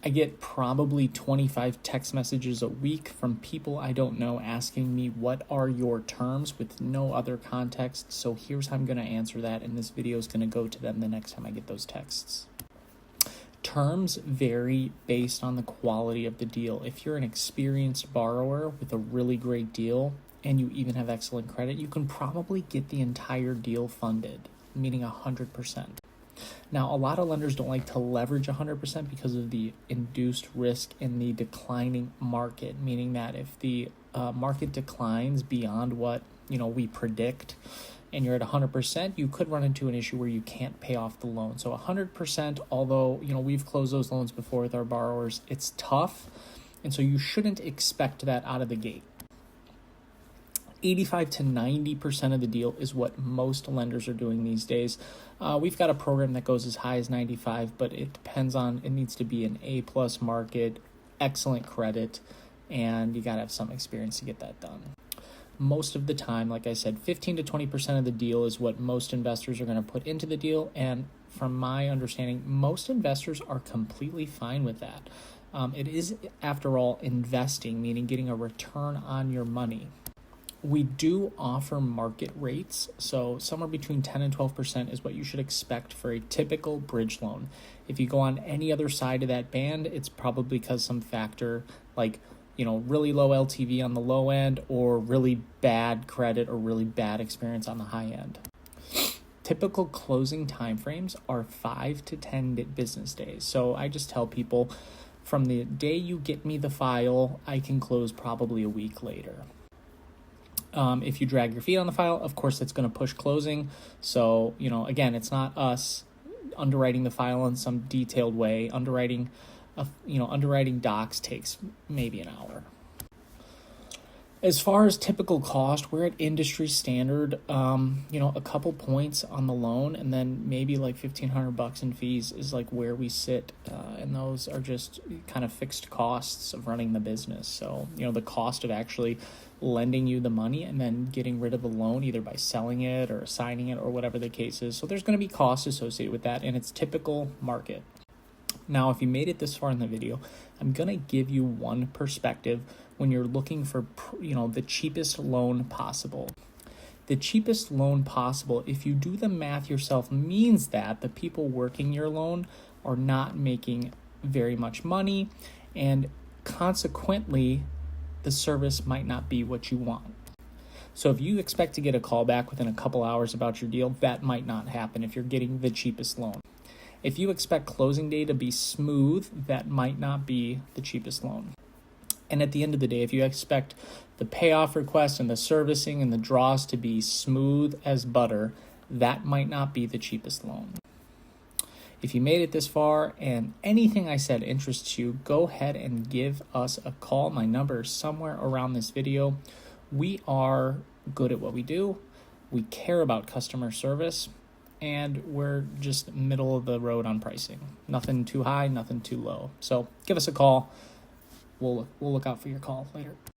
I get probably 25 text messages a week from people I don't know asking me, what are your terms, with no other context. So here's how I'm going to answer that, and this video is going to go to them the next time I get those texts. Terms vary based on the quality of the deal. If you're an experienced borrower with a really great deal and you even have excellent credit, you can probably get the entire deal funded, meaning 100%. Now, a lot of lenders don't like to leverage 100% because of the induced risk in the declining market, meaning that if the market declines beyond what we predict, and you're at 100%, you could run into an issue where you can't pay off the loan. So 100%, although we've closed those loans before with our borrowers, it's tough, and so you shouldn't expect that out of the gate. 85 to 90% of the deal is what most lenders are doing these days. We've got a program that goes as high as 95, but it depends on, it needs to be an A+ market, excellent credit, and you got to have some experience to get that done. Most of the time, like I said, 15 to 20% of the deal is what most investors are going to put into the deal, and from my understanding, most investors are completely fine with that. It is, after all, investing, meaning getting a return on your money. We do offer market rates, so somewhere between 10 and 12% is what you should expect for a typical bridge loan. If you go on any other side of that band, it's probably because some factor like really low LTV on the low end, or really bad credit or really bad experience on the high end. Typical closing timeframes are 5 to 10 business days. So I just tell people, from the day you get me the file, I can close probably a week later. If you drag your feet on the file, of course, it's going to push closing. So, again, it's not us underwriting the file in some detailed way. Underwriting docs takes maybe an hour. As far as typical cost, we're at industry standard, a couple points on the loan, and then maybe like $1,500 in fees is like where we sit. And those are just kind of fixed costs of running the business. So, the cost of actually lending you the money and then getting rid of the loan, either by selling it or assigning it or whatever the case is. So there's going to be costs associated with that, and it's typical market. Now, if you made it this far in the video, I'm going to give you one perspective when you're looking for, the cheapest loan possible. The cheapest loan possible, if you do the math yourself, means that the people working your loan are not making very much money, and consequently, the service might not be what you want. So if you expect to get a call back within a couple hours about your deal, that might not happen if you're getting the cheapest loan. If you expect closing day to be smooth, that might not be the cheapest loan. And at the end of the day, if you expect the payoff request and the servicing and the draws to be smooth as butter, that might not be the cheapest loan. If you made it this far and anything I said interests you, go ahead and give us a call. My number is somewhere around this video. We are good at what we do. We care about customer service, and we're just middle of the road on pricing. Nothing too high, nothing too low. So give us a call. We'll look out for your call later.